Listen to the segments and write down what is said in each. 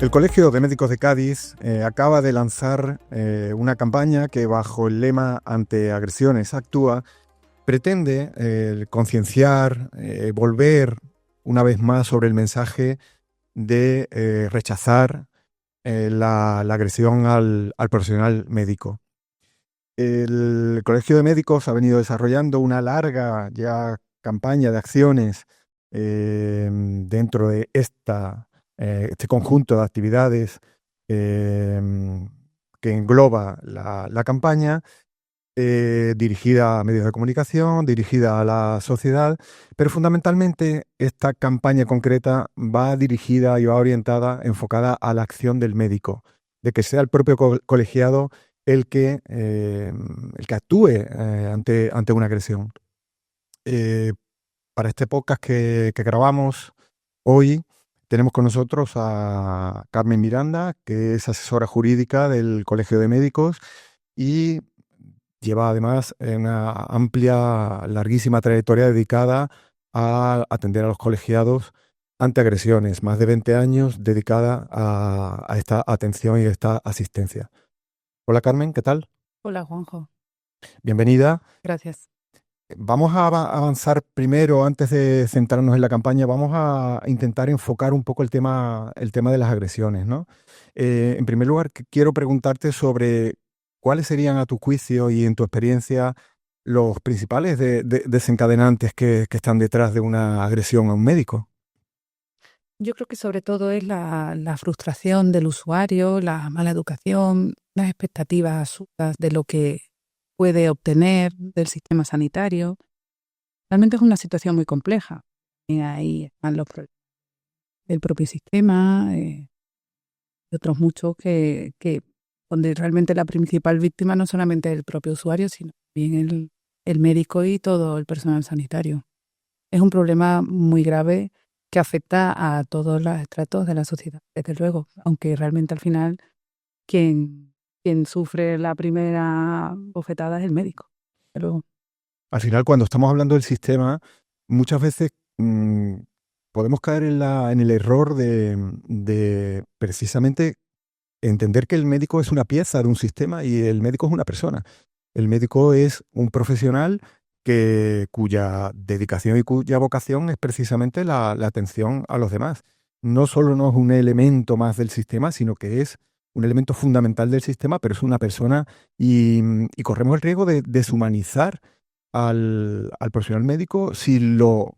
El Colegio de Médicos de Cádiz acaba de lanzar una campaña que, bajo el lema "Ante agresiones actúa", pretende concienciar, volver una vez más sobre el mensaje de rechazar la agresión al profesional médico. El Colegio de Médicos ha venido desarrollando una larga ya campaña de acciones dentro de este conjunto de actividades que engloba la campaña, dirigida a medios de comunicación, dirigida a la sociedad, pero fundamentalmente esta campaña concreta va dirigida y va orientada, enfocada a la acción del médico, de que sea el propio colegiado el que actúe ante una agresión. Para este podcast que grabamos hoy, tenemos con nosotros a Carmen Miranda, que es asesora jurídica del Colegio de Médicos y lleva además una amplia, larguísima trayectoria dedicada a atender a los colegiados ante agresiones, más de 20 años dedicada a esta atención y a esta asistencia. Hola Carmen, ¿qué tal? Hola, Juanjo. Bienvenida. Gracias. Vamos a avanzar primero, antes de centrarnos en la campaña, vamos a intentar enfocar un poco el tema de las agresiones, ¿no? En primer lugar, quiero preguntarte sobre cuáles serían, a tu juicio y en tu experiencia, los principales desencadenantes que están detrás de una agresión a un médico. Yo creo que sobre todo es la frustración del usuario, la mala educación, las expectativas absurdas de lo que puede obtener del sistema sanitario. Realmente es una situación muy compleja. Y ahí están los problemas del propio sistema y otros muchos donde realmente la principal víctima no solamente es el propio usuario, sino también el médico y todo el personal sanitario. Es un problema muy grave que afecta a todos los estratos de la sociedad, desde luego, aunque realmente al final quien sufre la primera bofetada es el médico. Desde luego. Al final, cuando estamos hablando del sistema, muchas veces podemos caer en el error de precisamente entender que el médico es una pieza de un sistema y el médico es una persona. El médico es un profesional cuya dedicación y cuya vocación es precisamente la atención a los demás. No solo no es un elemento más del sistema, sino que es un elemento fundamental del sistema, pero es una persona y corremos el riesgo de deshumanizar al profesional médico si lo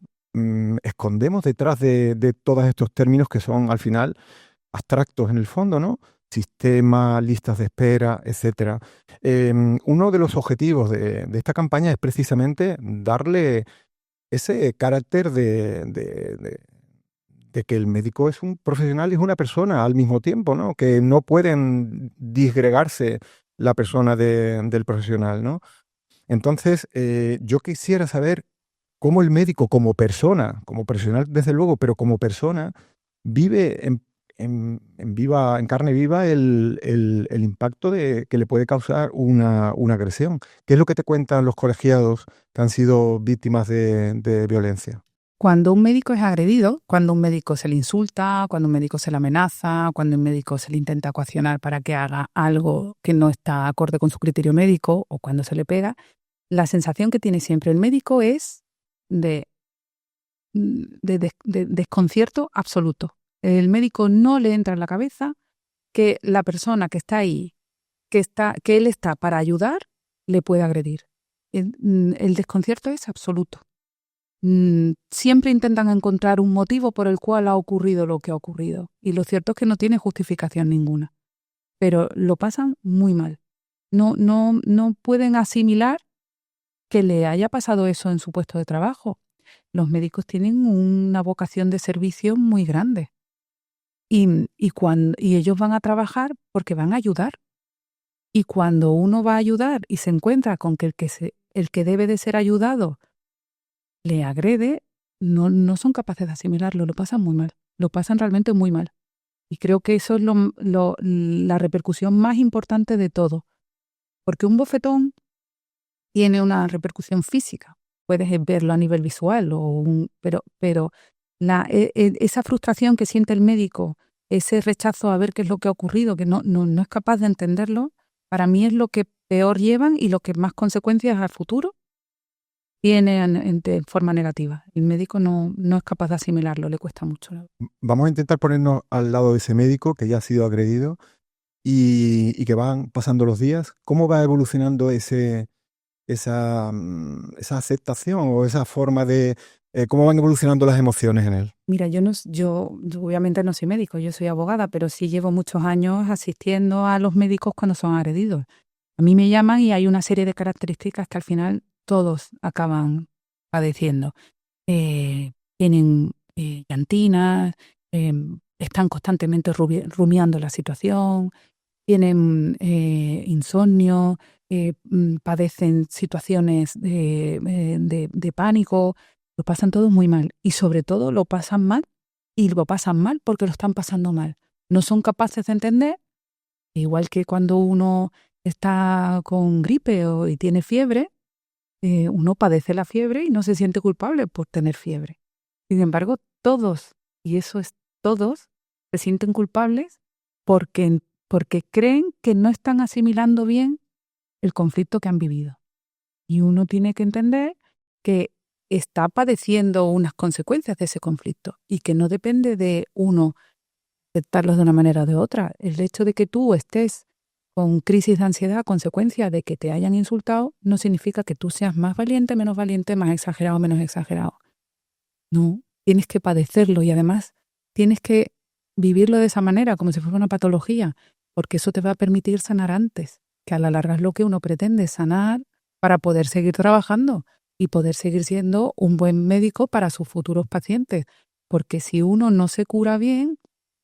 escondemos detrás de todos estos términos que son al final abstractos en el fondo, ¿no? Sistema, listas de espera, etcétera. Uno de los objetivos de esta campaña es precisamente darle ese carácter de que el médico es un profesional y es una persona al mismo tiempo, ¿no? Que no pueden disgregarse la persona del profesional, ¿no? Entonces, yo quisiera saber cómo el médico, como persona, como profesional desde luego, pero como persona, vive en carne viva el impacto que le puede causar una agresión. ¿Qué es lo que te cuentan los colegiados que han sido víctimas de violencia? Cuando un médico es agredido, cuando un médico se le insulta, cuando un médico se le amenaza, cuando un médico se le intenta coaccionar para que haga algo que no está acorde con su criterio médico o cuando se le pega, la sensación que tiene siempre el médico es de desconcierto absoluto. El médico no le entra en la cabeza que la persona que está ahí, que él está para ayudar, le puede agredir. El desconcierto es absoluto. Siempre intentan encontrar un motivo por el cual ha ocurrido lo que ha ocurrido. Y lo cierto es que no tiene justificación ninguna. Pero lo pasan muy mal. No pueden asimilar que le haya pasado eso en su puesto de trabajo. Los médicos tienen una vocación de servicio muy grande. Y ellos van a trabajar porque van a ayudar. Y cuando uno va a ayudar y se encuentra con que el que debe de ser ayudado le agrede, no son capaces de asimilarlo, lo pasan muy mal, lo pasan realmente muy mal. Y creo que eso es la repercusión más importante de todo, porque un bofetón tiene una repercusión física, puedes verlo a nivel visual, pero esa frustración que siente el médico ese rechazo a ver qué es lo que ha ocurrido, que no es capaz de entenderlo, para mí es lo que peor llevan y lo que más consecuencias al futuro tiene de forma negativa. El médico no es capaz de asimilarlo, le cuesta mucho. Vamos a intentar ponernos al lado de ese médico que ya ha sido agredido y que van pasando los días. ¿Cómo va evolucionando esa aceptación o esa forma de cómo van evolucionando las emociones en él? Mira, yo obviamente no soy médico, yo soy abogada, pero sí llevo muchos años asistiendo a los médicos cuando son agredidos. A mí me llaman y hay una serie de características que al final todos acaban padeciendo. Tienen llantinas, están constantemente rumiando la situación, tienen insomnio, padecen situaciones de pánico, lo pasan todos muy mal y sobre todo lo pasan mal y lo pasan mal porque lo están pasando mal. No son capaces de entender, igual que cuando uno está con gripe y tiene fiebre, uno padece la fiebre y no se siente culpable por tener fiebre. Sin embargo, todos, y eso es todos, se sienten culpables porque creen que no están asimilando bien el conflicto que han vivido. Y uno tiene que entender que está padeciendo unas consecuencias de ese conflicto y que no depende de uno aceptarlos de una manera o de otra. El hecho de que tú estés con crisis de ansiedad a consecuencia de que te hayan insultado no significa que tú seas más valiente, menos valiente, más exagerado, menos exagerado. No, tienes que padecerlo y además tienes que vivirlo de esa manera, como si fuera una patología, porque eso te va a permitir sanar antes, que a la larga es lo que uno pretende, sanar para poder seguir trabajando y poder seguir siendo un buen médico para sus futuros pacientes. Porque si uno no se cura bien,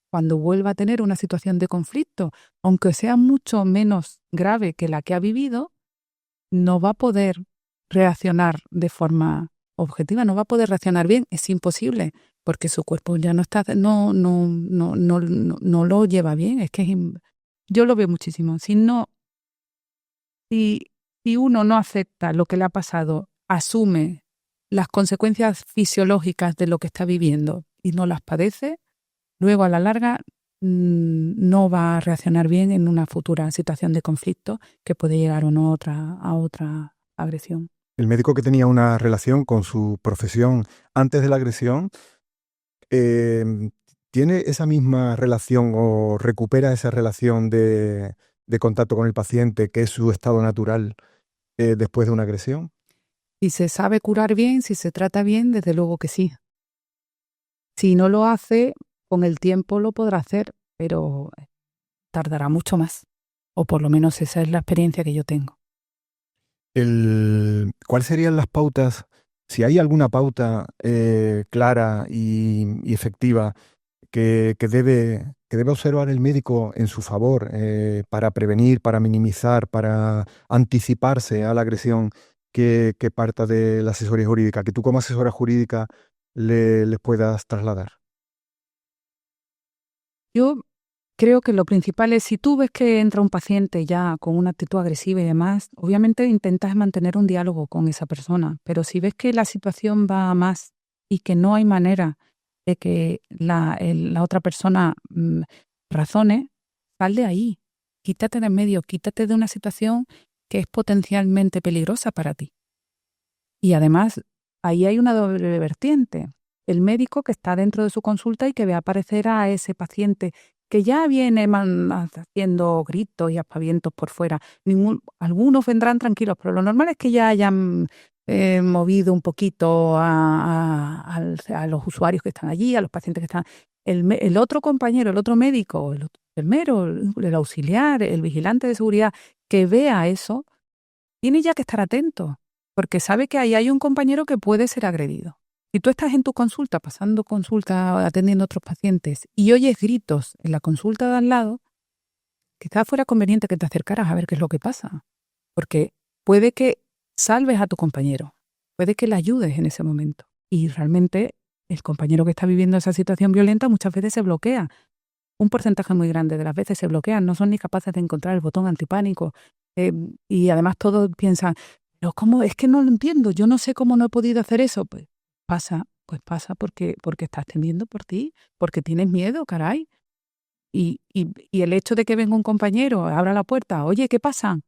cuando vuelva a tener una situación de conflicto, aunque sea mucho menos grave que la que ha vivido, no va a poder reaccionar de forma objetiva, no va a poder reaccionar bien, es imposible, porque su cuerpo ya no lo lleva bien, es que yo lo veo muchísimo. Si uno no acepta lo que le ha pasado, asume las consecuencias fisiológicas de lo que está viviendo y no las padece, luego a la larga no va a reaccionar bien en una futura situación de conflicto que puede llegar o no a otra agresión. El médico que tenía una relación con su profesión antes de la agresión, ¿tiene esa misma relación o recupera esa relación de contacto con el paciente, que es su estado natural, después de una agresión? Si se sabe curar bien, si se trata bien, desde luego que sí. Si no lo hace, con el tiempo lo podrá hacer, pero tardará mucho más. O por lo menos esa es la experiencia que yo tengo. ¿Cuáles serían las pautas, si hay alguna pauta clara y efectiva que debe observar el médico en su favor para prevenir, para minimizar, para anticiparse a la agresión que parta de la asesoría jurídica, que tú como asesora jurídica le puedas trasladar? Yo creo que lo principal es, si tú ves que entra un paciente ya con una actitud agresiva y demás, obviamente intentas mantener un diálogo con esa persona, pero si ves que la situación va a más y que no hay manera de que la otra persona razone, sal de ahí, quítate de en medio, quítate de una situación que es potencialmente peligrosa para ti. Y además, ahí hay una doble vertiente. El médico que está dentro de su consulta y que ve aparecer a ese paciente que ya viene haciendo gritos y aspavientos por fuera. Algunos vendrán tranquilos, pero lo normal es que ya hayan movido un poquito a los usuarios que están allí, a los pacientes que están. El otro compañero, el otro médico, el otro enfermero, el auxiliar, el vigilante de seguridad que vea eso, tiene ya que estar atento, porque sabe que ahí hay un compañero que puede ser agredido. Si tú estás en tu consulta, pasando consulta, atendiendo a otros pacientes, y oyes gritos en la consulta de al lado, quizás fuera conveniente que te acercaras a ver qué es lo que pasa. Porque puede que salves a tu compañero, puede que le ayudes en ese momento. Y realmente el compañero que está viviendo esa situación violenta muchas veces se bloquea. Un porcentaje muy grande de las veces se bloquean, no son ni capaces de encontrar el botón antipánico. Y además todos piensan, pero ¿cómo? Es que no lo entiendo, yo no sé cómo no he podido hacer eso. Pues pasa porque estás temiendo por ti, porque tienes miedo, caray. y el hecho de que venga un compañero, abra la puerta, oye, ¿qué pasa?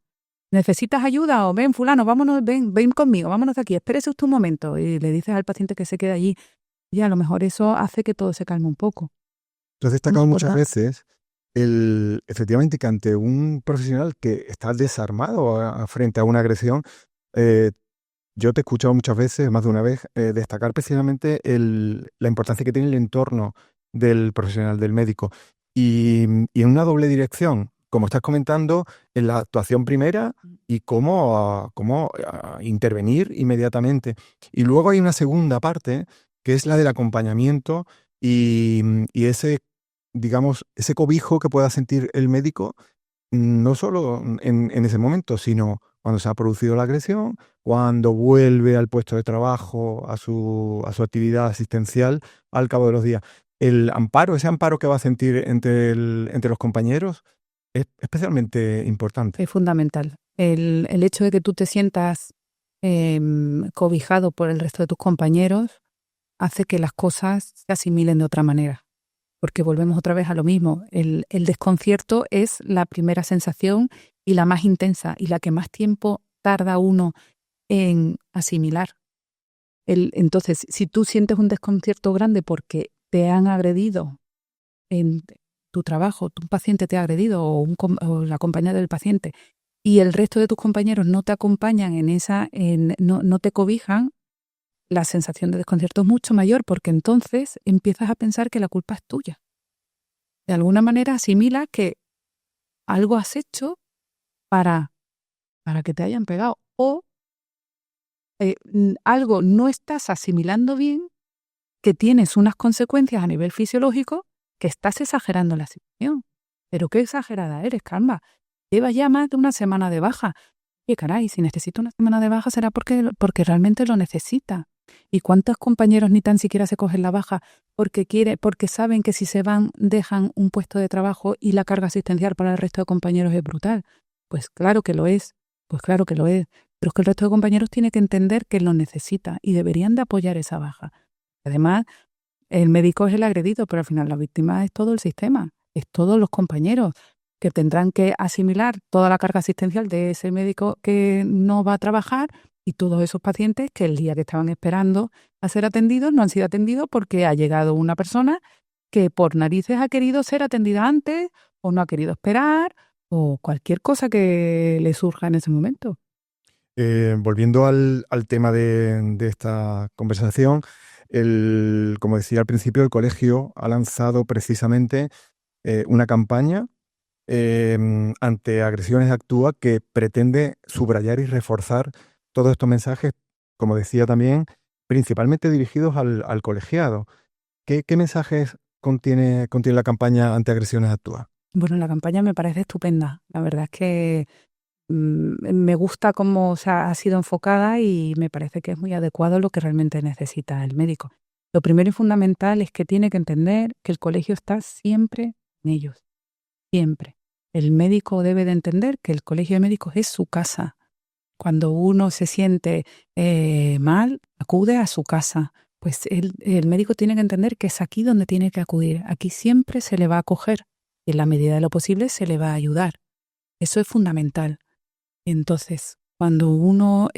¿Necesitas ayuda? O ven, fulano, vámonos, ven conmigo, vámonos de aquí, espérese usted un momento. Y le dices al paciente que se quede allí. Y a lo mejor eso hace que todo se calme un poco. Tú has destacado muchas veces efectivamente que ante un profesional que está desarmado frente a una agresión, eh, yo te he escuchado muchas veces, más de una vez, destacar precisamente la importancia que tiene el entorno del profesional, del médico. Y en una doble dirección, como estás comentando, en la actuación primera y cómo intervenir inmediatamente. Y luego hay una segunda parte, que es la del acompañamiento y ese, digamos, ese cobijo que pueda sentir el médico, no solo en ese momento, sino cuando se ha producido la agresión, cuando vuelve al puesto de trabajo, a su actividad asistencial al cabo de los días. El amparo, ese amparo que va a sentir entre los compañeros, es especialmente importante. Es fundamental. El hecho de que tú te sientas cobijado por el resto de tus compañeros hace que las cosas se asimilen de otra manera. Porque volvemos otra vez a lo mismo. El desconcierto es la primera sensación y la más intensa y la que más tiempo tarda uno en asimilar. Entonces, si tú sientes un desconcierto grande porque te han agredido en tu trabajo, un paciente te ha agredido o la compañera del paciente y el resto de tus compañeros no te acompañan no te cobijan, la sensación de desconcierto es mucho mayor porque entonces empiezas a pensar que la culpa es tuya. De alguna manera asimila que algo has hecho para que te hayan pegado o algo no estás asimilando bien, que tienes unas consecuencias a nivel fisiológico, que estás exagerando la situación. Pero qué exagerada eres, calma. Llevas ya más de una semana de baja. Y caray, si necesita una semana de baja será porque realmente lo necesita. ¿Y cuántos compañeros ni tan siquiera se cogen la baja porque saben que si se van dejan un puesto de trabajo y la carga asistencial para el resto de compañeros es brutal? Pues claro que lo es, pues claro que lo es. Pero es que el resto de compañeros tiene que entender que lo necesita y deberían de apoyar esa baja. Además, el médico es el agredido, pero al final la víctima es todo el sistema, es todos los compañeros que tendrán que asimilar toda la carga asistencial de ese médico que no va a trabajar y todos esos pacientes que el día que estaban esperando a ser atendidos no han sido atendidos porque ha llegado una persona que por narices ha querido ser atendida antes o no ha querido esperar o cualquier cosa que le surja en ese momento. Volviendo al tema de esta conversación, como decía al principio, el colegio ha lanzado precisamente una campaña ante Agresiones Actúa que pretende subrayar y reforzar todos estos mensajes, como decía también, principalmente dirigidos al colegiado. ¿Qué mensajes contiene la campaña ante Agresiones Actúa? Bueno, la campaña me parece estupenda. La verdad es que me gusta cómo ha sido enfocada y me parece que es muy adecuado a lo que realmente necesita el médico. Lo primero y fundamental es que tiene que entender que el colegio está siempre en ellos, siempre. El médico debe de entender que el colegio de médicos es su casa. Cuando uno se siente mal, acude a su casa. Pues el médico tiene que entender que es aquí donde tiene que acudir. Aquí siempre se le va a acoger y en la medida de lo posible se le va a ayudar. Eso es fundamental. Entonces, cuando uno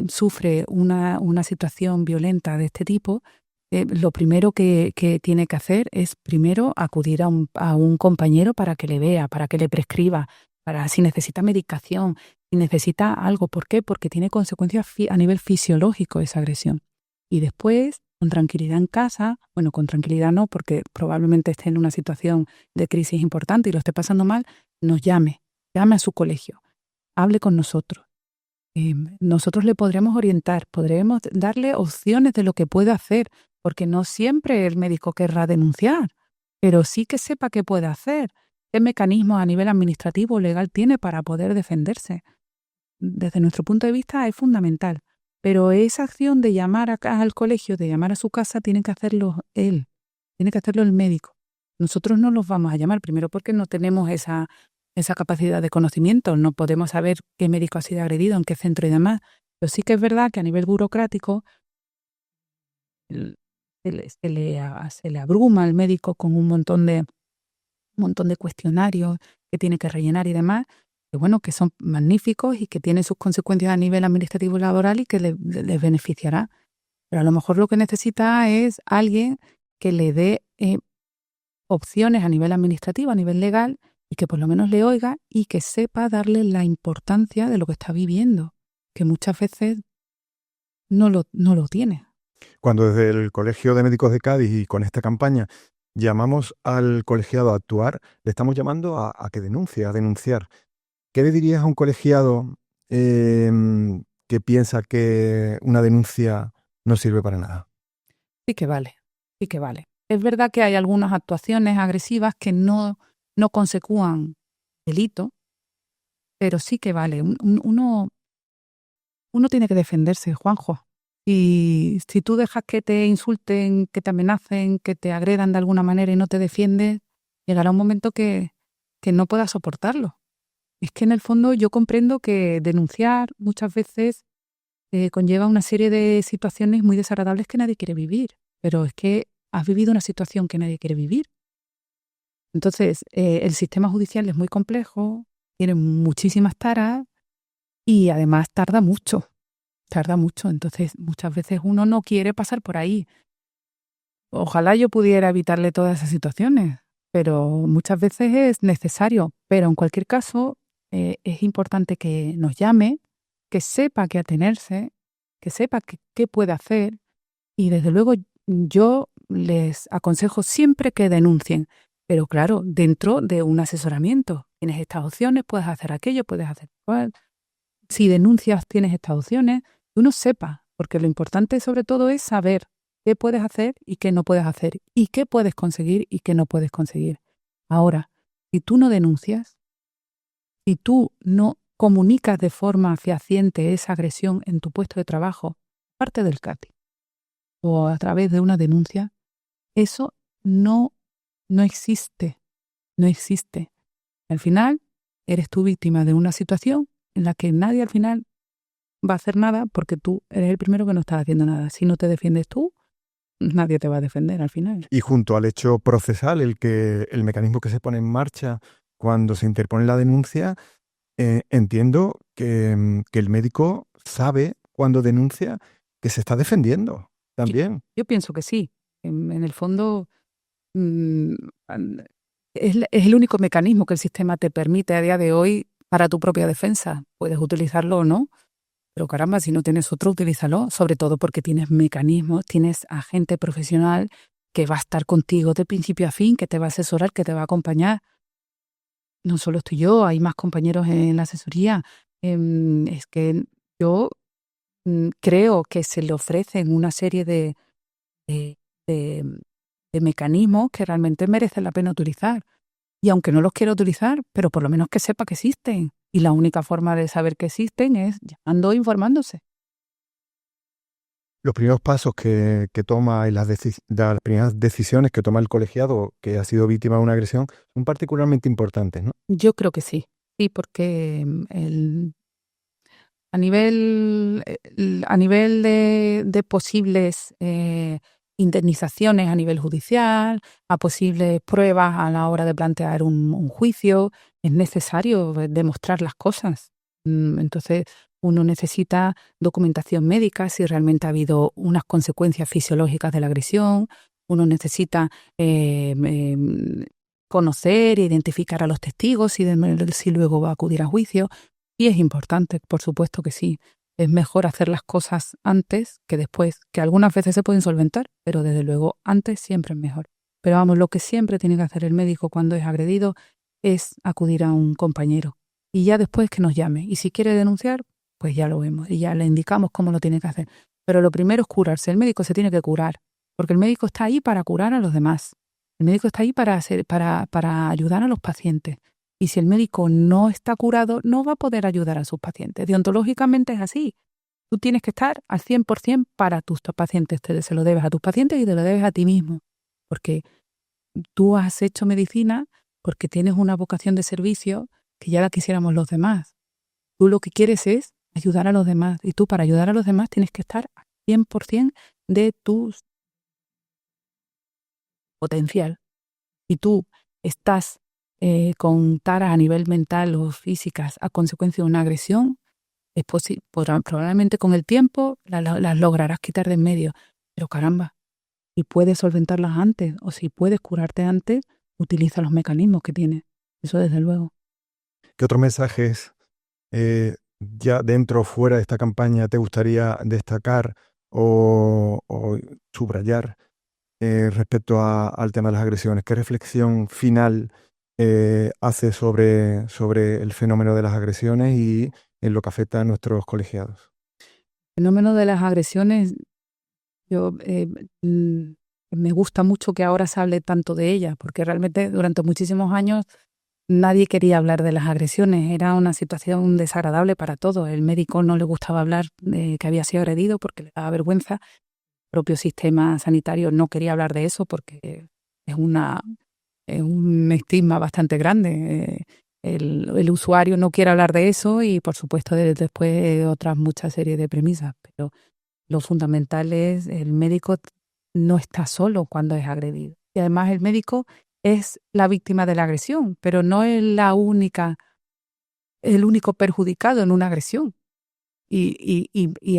sufre una situación violenta de este tipo, lo primero que tiene que hacer es primero acudir a un compañero para que le vea, para que le prescriba, para si necesita medicación, si necesita algo. ¿Por qué? Porque tiene consecuencias a nivel fisiológico esa agresión. Y después, con tranquilidad en casa, bueno, con tranquilidad no, porque probablemente esté en una situación de crisis importante y lo esté pasando mal, nos llame a su colegio. Hable con nosotros. Nosotros le podremos orientar, podremos darle opciones de lo que puede hacer, porque no siempre el médico querrá denunciar, pero sí que sepa qué puede hacer, qué mecanismos a nivel administrativo o legal tiene para poder defenderse. Desde nuestro punto de vista es fundamental, pero esa acción de llamar al colegio, de llamar a su casa, tiene que hacerlo él, tiene que hacerlo el médico. Nosotros no los vamos a llamar, primero porque no tenemos esa capacidad de conocimiento, no podemos saber qué médico ha sido agredido, en qué centro y demás, pero sí que es verdad que a nivel burocrático se le abruma al médico con un montón de montón de cuestionarios que tiene que rellenar y demás, que bueno, que son magníficos y que tienen sus consecuencias a nivel administrativo y laboral y que les beneficiará. Pero a lo mejor lo que necesita es alguien que le dé opciones a nivel administrativo, a nivel legal, y que por lo menos le oiga y que sepa darle la importancia de lo que está viviendo, que muchas veces no lo tiene. Cuando desde el Colegio de Médicos de Cádiz y con esta campaña llamamos al colegiado a actuar, le estamos llamando a que denuncie, a denunciar. ¿Qué le dirías a un colegiado que piensa que una denuncia no sirve para nada? Sí que vale, sí que vale. Es verdad que hay algunas actuaciones agresivas que no consecúan delito, pero sí que vale. Uno tiene que defenderse, Juanjo. Y si tú dejas que te insulten, que te amenacen, que te agredan de alguna manera y no te defiendes, llegará un momento que no puedas soportarlo. Es que en el fondo yo comprendo que denunciar muchas veces conlleva una serie de situaciones muy desagradables que nadie quiere vivir. Pero es que has vivido una situación que nadie quiere vivir. Entonces, el sistema judicial es muy complejo, tiene muchísimas taras y además tarda mucho. Entonces, muchas veces uno no quiere pasar por ahí. Ojalá yo pudiera evitarle todas esas situaciones, pero muchas veces es necesario. Pero en cualquier caso, es importante que nos llame, que sepa qué atenerse, que sepa qué puede hacer y desde luego yo les aconsejo siempre que denuncien, pero claro, dentro de un asesoramiento. Tienes estas opciones, puedes hacer aquello, puedes hacer cual. Si denuncias, tienes estas opciones, que uno sepa, porque lo importante sobre todo es saber qué puedes hacer y qué no puedes hacer, y qué puedes conseguir y qué no puedes conseguir. Ahora, si tú no denuncias, si tú no comunicas de forma fehaciente esa agresión en tu puesto de trabajo, parte del CATI, o a través de una denuncia, eso no existe, no existe. Al final, eres tú víctima de una situación en la que nadie al final va a hacer nada porque tú eres el primero que no estás haciendo nada. Si no te defiendes tú, nadie te va a defender al final. Y junto al hecho procesal, el mecanismo que se pone en marcha cuando se interpone la denuncia, entiendo que el médico sabe cuando denuncia que se está defendiendo también. Yo pienso que sí. En el fondo, mm, es el único mecanismo que el sistema te permite a día de hoy para tu propia defensa. Puedes utilizarlo o no, pero caramba, si no tienes otro, utilízalo, sobre todo porque tienes mecanismos, tienes a gente profesional que va a estar contigo de principio a fin, que te va a asesorar, que te va a acompañar. No solo estoy yo, hay más compañeros en la asesoría. Es que yo creo que se le ofrecen una serie de, de, de- de mecanismos que realmente merecen la pena utilizar. Y aunque no los quiera utilizar, pero por lo menos que sepa que existen. Y la única forma de saber que existen es llamando e informándose. Los primeros pasos que toma y las primeras decisiones que toma el colegiado que ha sido víctima de una agresión son particularmente importantes, ¿no? Yo creo que sí. Sí, porque a nivel de posibles indemnizaciones a nivel judicial, a posibles pruebas a la hora de plantear un juicio, es necesario demostrar las cosas. Entonces, uno necesita documentación médica si realmente ha habido unas consecuencias fisiológicas de la agresión, uno necesita conocer e identificar a los testigos si luego va a acudir a juicio. Y es importante, por supuesto que sí. Es mejor hacer las cosas antes que después, que algunas veces se pueden solventar, pero desde luego antes siempre es mejor. Pero vamos, lo que siempre tiene que hacer el médico cuando es agredido es acudir a un compañero y ya después que nos llame. Y si quiere denunciar, pues ya lo vemos y ya le indicamos cómo lo tiene que hacer. Pero lo primero es curarse. El médico se tiene que curar, porque el médico está ahí para curar a los demás. El médico está ahí para ayudar a los pacientes. Y si el médico no está curado, no va a poder ayudar a sus pacientes. Deontológicamente es así. Tú tienes que estar al 100% para tus pacientes. Se lo debes a tus pacientes y te lo debes a ti mismo. Porque tú has hecho medicina porque tienes una vocación de servicio que ya la quisiéramos los demás. Tú lo que quieres es ayudar a los demás. Y tú para ayudar a los demás tienes que estar al 100% de tu potencial. Si tú estás con taras a nivel mental o físicas a consecuencia de una agresión, probablemente con el tiempo las lograrás quitar de en medio. Pero caramba, si puedes solventarlas antes o si puedes curarte antes, utiliza los mecanismos que tienes. Eso desde luego. ¿Qué otros mensajes ya dentro o fuera de esta campaña te gustaría destacar o subrayar respecto al tema de las agresiones? ¿Qué reflexión final hace sobre el fenómeno de las agresiones y en lo que afecta a nuestros colegiados? El fenómeno de las agresiones, me gusta mucho que ahora se hable tanto de ellas, porque realmente durante muchísimos años nadie quería hablar de las agresiones. Era una situación desagradable para todos. El médico no le gustaba hablar de que había sido agredido porque le daba vergüenza. El propio sistema sanitario no quería hablar de eso porque es un estigma bastante grande. El usuario no quiere hablar de eso y, por supuesto, después otras muchas series de premisas. Pero lo fundamental es el médico no está solo cuando es agredido. Y además el médico es la víctima de la agresión, pero no es el único perjudicado en una agresión. Y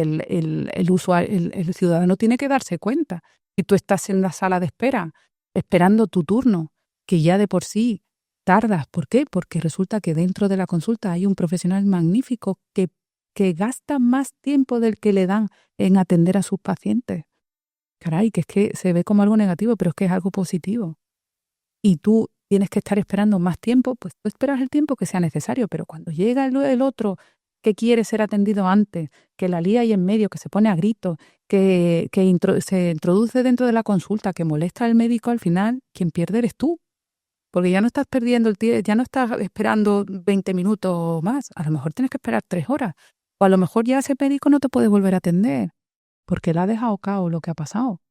el usuario, el ciudadano tiene que darse cuenta. Si tú estás en la sala de espera, esperando tu turno, que ya de por sí tardas. ¿Por qué? Porque resulta que dentro de la consulta hay un profesional magnífico que gasta más tiempo del que le dan en atender a sus pacientes. Caray, que es que se ve como algo negativo, pero es que es algo positivo. Y tú tienes que estar esperando más tiempo, pues tú esperas el tiempo que sea necesario, pero cuando llega el otro que quiere ser atendido antes, que la lía ahí en medio, que se pone a gritos, se introduce dentro de la consulta, que molesta al médico, al final, quien pierde eres tú. Porque ya no estás perdiendo el tiempo, ya no estás esperando 20 minutos más, a lo mejor tienes que esperar 3 horas, o a lo mejor ya ese médico no te puede volver a atender, porque le ha dejado cao lo que ha pasado.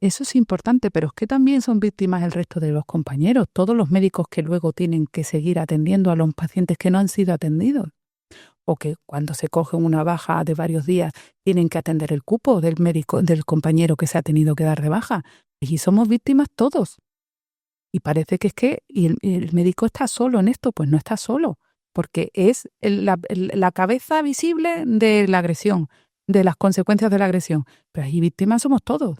Eso es importante, pero es que también son víctimas el resto de los compañeros, todos los médicos que luego tienen que seguir atendiendo a los pacientes que no han sido atendidos, o que cuando se cogen una baja de varios días tienen que atender el cupo del médico, del compañero que se ha tenido que dar de baja. Y somos víctimas todos. Y parece que el médico está solo en esto, pues no está solo, porque es la cabeza visible de la agresión, de las consecuencias de la agresión. Pero ahí víctimas somos todos.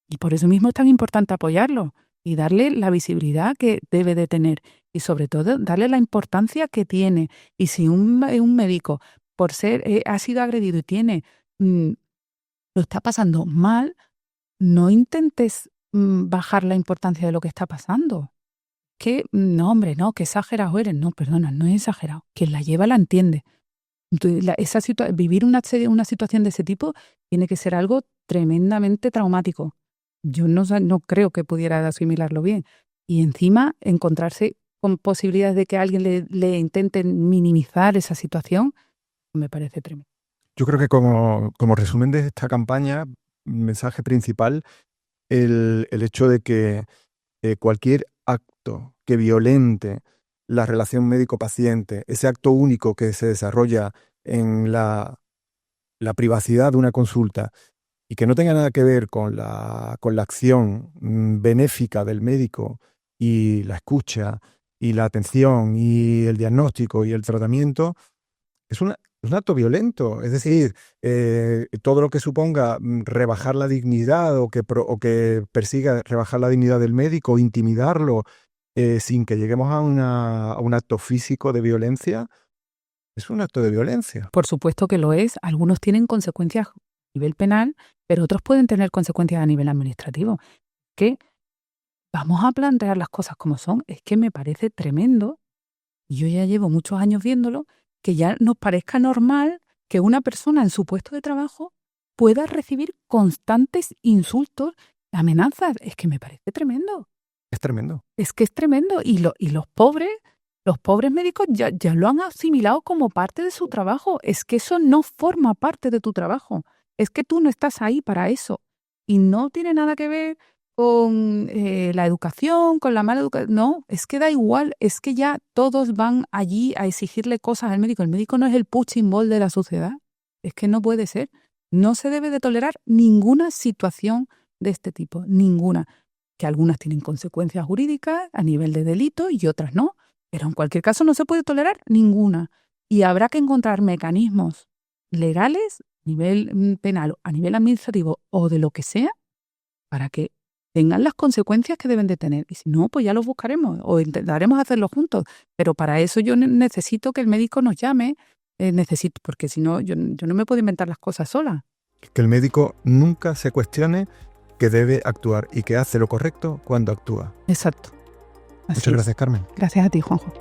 Y por eso mismo es tan importante apoyarlo y darle la visibilidad que debe de tener y sobre todo darle la importancia que tiene. Y si un médico por ser ha sido agredido y lo está pasando mal, no intentes bajar la importancia de lo que está pasando. Que no, hombre, no, que exagerado eres. No, perdona, no es exagerado. Quien la lleva la entiende. Entonces, vivir una situación de ese tipo tiene que ser algo tremendamente traumático. Yo no creo que pudiera asimilarlo bien. Y encima, encontrarse con posibilidades de que alguien le intente minimizar esa situación, me parece tremendo. Yo creo que como resumen de esta campaña, mensaje principal, el hecho de que cualquier acto que violente la relación médico-paciente, ese acto único que se desarrolla en la privacidad de una consulta y que no tenga nada que ver con la acción benéfica del médico y la escucha y la atención y el diagnóstico y el tratamiento, es un acto violento. Es decir, todo lo que suponga rebajar la dignidad o que persiga rebajar la dignidad del médico, intimidarlo, sin que lleguemos a un acto físico de violencia, es un acto de violencia. Por supuesto que lo es. Algunos tienen consecuencias a nivel penal, pero otros pueden tener consecuencias a nivel administrativo. Que vamos a plantear las cosas como son. Es que me parece tremendo, y yo ya llevo muchos años viéndolo, que ya nos parezca normal que una persona en su puesto de trabajo pueda recibir constantes insultos, amenazas. Es que me parece tremendo. Es tremendo. Es que es tremendo. Y los pobres médicos ya lo han asimilado como parte de su trabajo. Es que eso no forma parte de tu trabajo. Es que tú no estás ahí para eso. Y no tiene nada que ver con la educación, con la mala educación. No, es que da igual. Es que ya todos van allí a exigirle cosas al médico. El médico no es el punching ball de la sociedad. Es que no puede ser. No se debe de tolerar ninguna situación de este tipo. Ninguna. que algunas tienen consecuencias jurídicas a nivel de delito y otras no. Pero en cualquier caso no se puede tolerar ninguna. Y habrá que encontrar mecanismos legales, a nivel penal, a nivel administrativo o de lo que sea, para que tengan las consecuencias que deben de tener. Y si no, pues ya los buscaremos o intentaremos hacerlo juntos. Pero para eso yo necesito que el médico nos llame, porque si no, yo no me puedo inventar las cosas sola. Que el médico nunca se cuestione que debe actuar y que hace lo correcto cuando actúa. Exacto. Muchas gracias, Carmen. Gracias a ti, Juanjo.